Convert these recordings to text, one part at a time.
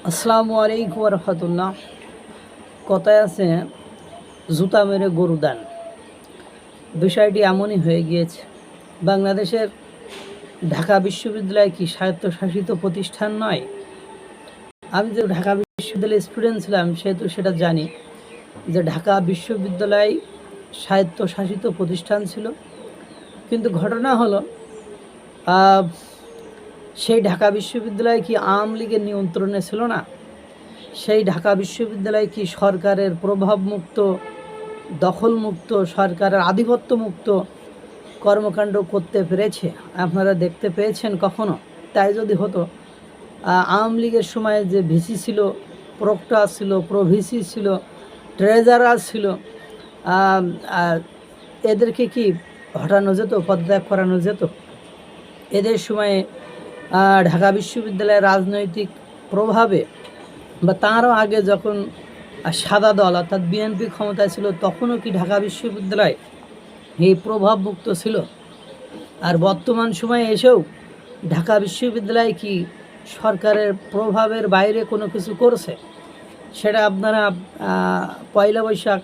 আসসালামু আলাইকুম রহমতুল্লাহ। কথায় আছে জুতা মেরে গরু দান। বিষয়টি এমনই হয়ে গিয়েছে। বাংলাদেশের ঢাকা বিশ্ববিদ্যালয় কি স্বায়ত্তশাসিত প্রতিষ্ঠান নয়? আমি যে ঢাকা বিশ্ববিদ্যালয়ের স্টুডেন্ট ছিলাম সেহেতু সেটা জানি যে ঢাকা বিশ্ববিদ্যালয় স্বায়ত্তশাসিত প্রতিষ্ঠান ছিল। কিন্তু ঘটনা হলো সেই ঢাকা বিশ্ববিদ্যালয় কি আওয়ামী লীগের নিয়ন্ত্রণে ছিল না? সেই ঢাকা বিশ্ববিদ্যালয় কি সরকারের প্রভাবমুক্ত, দখলমুক্ত, সরকারের আধিপত্যমুক্ত কর্মকাণ্ড করতে পেরেছে? আপনারা দেখতে পেয়েছেন কখনো? তাই যদি হতো, আওয়ামী লীগের সময় যে ভিসি ছিল, প্রক্টর ছিল, প্রভিসি ছিল, ট্রেজারার ছিল, এদেরকে কি হটানো যেত, পদত্যাগ করানো যেত? এদের সময়ে ঢাকা বিশ্ববিদ্যালয়ের রাজনৈতিক প্রভাবে বা তারও আগে যখন সাদা দল অর্থাৎ বিএনপি ক্ষমতায় ছিল তখনও কি ঢাকা বিশ্ববিদ্যালয় এই প্রভাবমুক্ত ছিল? আর বর্তমান সময়ে এসেও ঢাকা বিশ্ববিদ্যালয় কি সরকারের প্রভাবের বাইরে কোনো কিছু করছে? সেটা আপনারা পয়লা বৈশাখ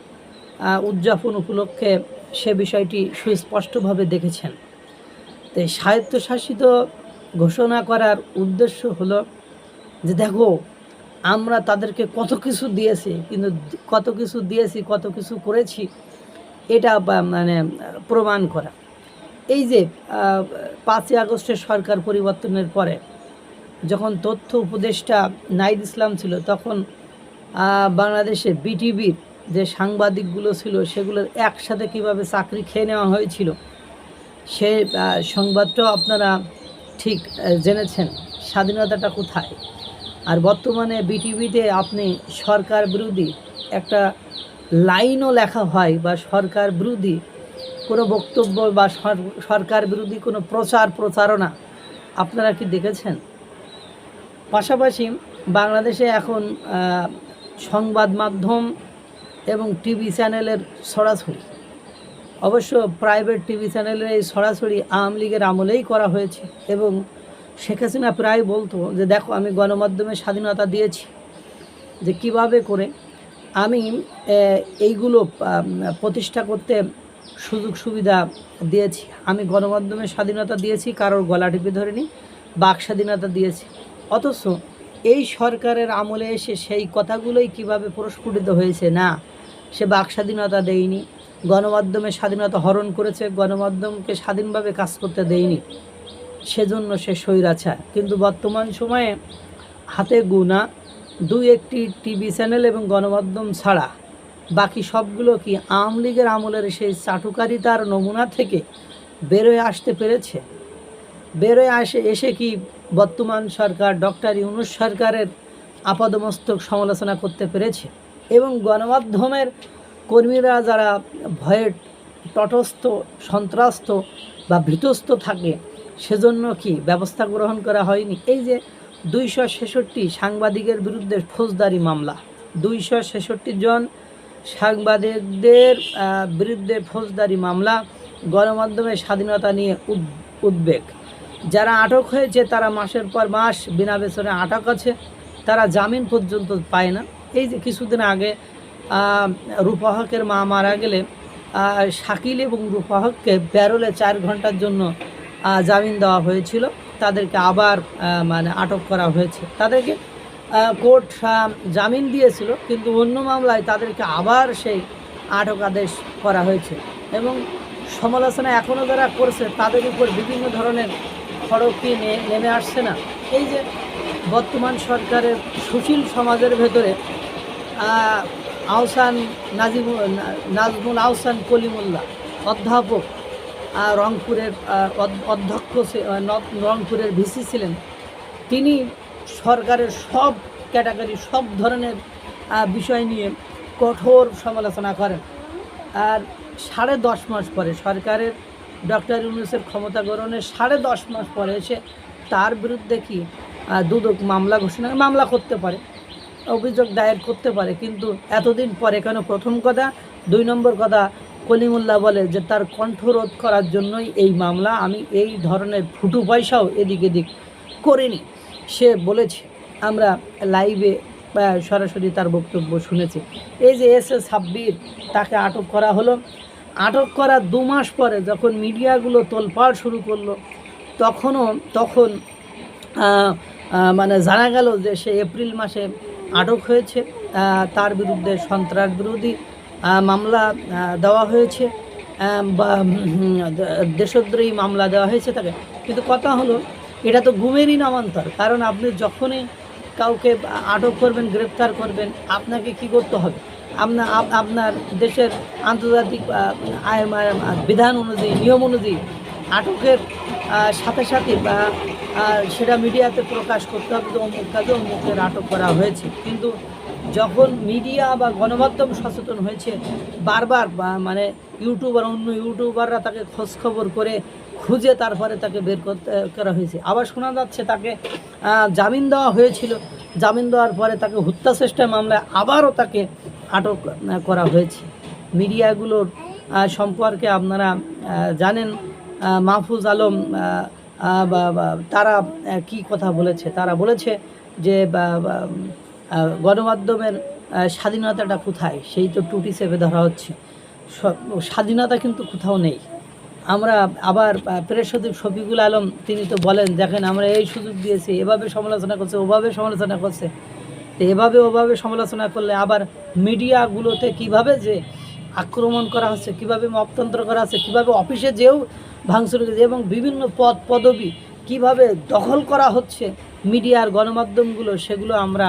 উদযাপন উপলক্ষে সে বিষয়টি সুস্পষ্টভাবে দেখেছেন। তো স্বায়ত্তশাসিত ঘোষণা করার উদ্দেশ্য হলো যে দেখো, আমরা তাদেরকে কত কিছু দিয়েছি, কিন্তু কত কিছু করেছি এটা মানে প্রমাণ করা। এই যে 5ই আগস্টের সরকার পরিবর্তনের পরে যখন তথ্য উপদেষ্টা নাহিদ ইসলাম ছিল, তখন বাংলাদেশে বিটিভির যে সাংবাদিকগুলো ছিল সেগুলোর একসাথে কিভাবে চাকরি খেয়ে নেওয়া হয়েছিল সে সংবাদটাও আপনারা ঠিক জেনেছেন। স্বাধীনতাটা কোথায়? আর বর্তমানে বিটিভিতে আপনি সরকার বিরোধী একটা লাইনও লেখা হয় বা সরকার বিরোধী কোনো বক্তব্য বা সরকার বিরোধী কোনো প্রচারণা আপনারা কি দেখেছেন? পাশাপাশি বাংলাদেশে এখন সংবাদ মাধ্যম এবং টিভি চ্যানেলের ছড়াছড়ি, অবশ্য প্রাইভেট টিভি চ্যানেলের এই ছড়াছড়ি আওয়ামী লীগের আমলেই করা হয়েছে। এবং শেখ হাসিনা প্রায় বলতো যে দেখো, আমি গণমাধ্যমের স্বাধীনতা দিয়েছি, যে কিভাবে করে আমি এইগুলো প্রতিষ্ঠা করতে সুযোগ সুবিধা দিয়েছি, আমি গণমাধ্যমের স্বাধীনতা দিয়েছি, কারোর গলা টিপে ধরেনি, বাক স্বাধীনতা দিয়েছি। অথচ এই সরকারের আমলে এসে সেই কথাগুলোই কিভাবে প্রস্ফুটিত হয়েছে, না সে বাক স্বাধীনতা দেয়নি, গণমাধ্যমের স্বাধীনতা হরণ করেছে, গণমাধ্যমকে স্বাধীনভাবে কাজ করতে দেয়নি, সেজন্য সে স্বৈরাচার। কিন্তু বর্তমান সময়ে হাতে গোনা 2-1টি টিভি চ্যানেল এবং গণমাধ্যম ছাড়া বাকি সবগুলো কি আওয়ামী লীগের আমলের সেই চাটুকারিতার নমুনা থেকে বেরোয় আসতে পেরেছে? বেরোয় এসে কি বর্তমান সরকার ডক্টর ইউনূস সরকারের আপাদমস্তক সমালোচনা করতে পেরেছে? এবং গণমাধ্যমের কর্মীরা যারা ভয়ে তটস্থ, সন্ত্রস্ত বা ভীতস্ত থাকে, সেজন্য কি ব্যবস্থা গ্রহণ করা হয়নি? এই যে 266 সাংবাদিকের বিরুদ্ধে ফৌজদারি মামলা, 266 জন সাংবাদিকদের বিরুদ্ধে ফৌজদারি মামলা, গণমাধ্যমের স্বাধীনতা নিয়ে উদ্বেগ। যারা আটক হয়েছে তারা মাসের পর মাস বিনা বেতনে আটক আছে, তারা জামিন পর্যন্ত পায় না। এই যে কিছুদিন আগে রূপা হকের মা মারা গেলে শাকিল এবং রূপা হককে প্যারোলে 4 ঘন্টার জন্য জামিন দেওয়া হয়েছিল, তাদেরকে আবার মানে আটক করা হয়েছে। তাদেরকে কোর্ট জামিন দিয়েছিল, কিন্তু অন্য মামলায় তাদেরকে আবার সেই আটক আদেশ করা হয়েছে। এবং সমালোচনা এখনও যারা করছে তাদের উপর বিভিন্ন ধরনের খড়কি নেমে আসছে না? এই যে বর্তমান সরকারের সুশীল সমাজের ভেতরে নাজমুল আহসান কলিমুল্লাহ অধ্যাপক, রংপুরের অধ্যক্ষ, রংপুরের ভিসি ছিলেন, তিনি সরকারের সব ক্যাটাগরি, সব ধরনের বিষয় নিয়ে কঠোর সমালোচনা করেন। আর 10.5 মাস পরে সরকারের ডক্টর ইউনূসের ক্ষমতা গ্রহণের 10.5 মাস পরে এসে তার বিরুদ্ধে কি দুদক মামলা করতে পারে, অভিযোগ দায়ের করতে পারে। কিন্তু এতদিন পরে কেন? প্রথম কথা। 2 নম্বর কথা, কলিমুল্লাহ বলে যে তার কণ্ঠরোধ করার জন্যই এই মামলা, আমি এই ধরনের ফুটু পয়সাও এদিক করিনি, সে বলেছে। আমরা লাইভে সরাসরি তার বক্তব্য শুনেছি। এই যে এস সাব্বির, তাকে আটক করা হলো, আটক করার 2 মাস পরে যখন মিডিয়াগুলো তোলপাড় শুরু করলো, তখন মানে জানা গেল যে সে এপ্রিল মাসে আটক হয়েছে। তার বিরুদ্ধে সন্ত্রাস বিরোধী মামলা দেওয়া হয়েছে, বা দেশদ্রোহী মামলা দেওয়া হয়েছে তাকে। কিন্তু কথা হলো, এটা তো গুমেরই নামান্তর। কারণ আপনি যখনই কাউকে আটক করবেন, গ্রেপ্তার করবেন, আপনাকে কি করতে হবে? আপনার দেশের আন্তর্জাতিক বিধান অনুযায়ী, নিয়ম অনুযায়ী আটকের সাথে সাথে সেটা মিডিয়াতে প্রকাশ করতে হবে যে অমুক কাজে অমুকের আটক করা হয়েছে। কিন্তু যখন মিডিয়া বা গণমাধ্যম সচেতন হয়েছে, বারবার মানে অন্য ইউটিউবাররা তাকে খোঁজখবর করে খুঁজে তারপরে তাকে বের করা হয়েছে। আবার শোনা যাচ্ছে তাকে জামিন দেওয়া হয়েছিল, জামিন দেওয়ার পরে তাকে হত্যা চেষ্টার মামলায় আবারও তাকে আটক করা হয়েছে। মিডিয়াগুলোর সম্পর্কে আপনারা জানেন, মাহফুজ আলম তারা কি কথা বলেছে? তারা বলেছে যে গণমাধ্যমের স্বাধীনতাটা কোথায়? সেই তো টুটি চেপে ধরা হচ্ছে। স্বাধীনতা কিন্তু কোথাও নেই। আমরা আবার প্রেস সচিব শফিকুল আলম তিনি তো বলেন, দেখেন আমরা এই সুযোগ দিয়েছি, এভাবে সমালোচনা করছে, ওভাবে সমালোচনা করছে। তো ওভাবে সমালোচনা করলে আবার মিডিয়াগুলোতে কিভাবে যে আক্রমণ করা হচ্ছে, কিভাবে মপতন্ত্র করা হচ্ছে, কিভাবে অফিসে যেও ভাঙচুর এবং বিভিন্ন পদবি কিভাবে দখল করা হচ্ছে মিডিয়ার গণমাধ্যমগুলো, সেগুলো আমরা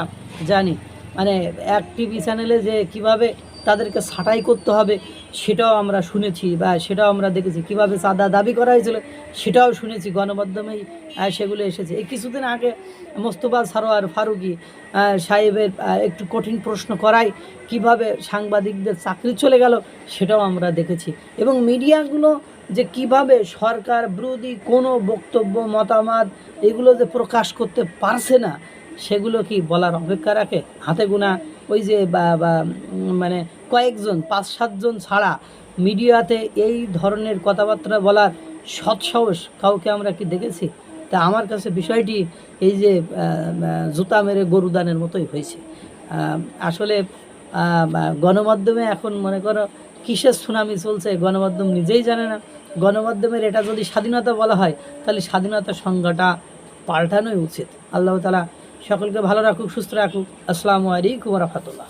জানি। মানে এক টিভি চ্যানেলে যে কিভাবে তাদেরকে ছাঁটাই করতে হবে সেটাও আমরা শুনেছি, বা সেটাও আমরা দেখেছি। কিভাবে চাঁদা দাবি করা হয়েছিল সেটাও শুনেছি, গণমাধ্যমেই সেগুলো এসেছে। এই কিছুদিন আগে মোস্তফা সরোয়ার ফারুকী সাহেবের একটু কঠিন প্রশ্ন করায় কিভাবে সাংবাদিকদের চাকরি চলে গেল সেটাও আমরা দেখেছি। এবং মিডিয়াগুলো যে কিভাবে সরকার বিরোধী কোনো বক্তব্য, মতামত এগুলো যে প্রকাশ করতে পারছে না, সেগুলো কি বলার অপেক্ষা রাখে? হাতে গোনা ওই যে মানে কয়েকজন, 5-7 জন ছাড়া মিডিয়াতে এই ধরনের কথাবার্তা বলার সৎসাহস কাউকে আমরা কি দেখেছি? তা আমার কাছে বিষয়টি এই যে জুতা মেরে গরুদানের মতোই হয়েছে। আসলে গণমাধ্যমে এখন মনে করো কিসের সুনামি চলছে গণমাধ্যম নিজেই জানে না। গণমাধ্যমের এটা যদি স্বাধীনতা বলা হয়, তাহলে স্বাধীনতার সংজ্ঞাটা পাল্টানোই উচিত। আল্লাহ তাআলা সকলকে ভালো রাখুক, সুস্থ রাখুক। আসসালামু আলাইকুম ওয়া রাহমাতুল্লাহ।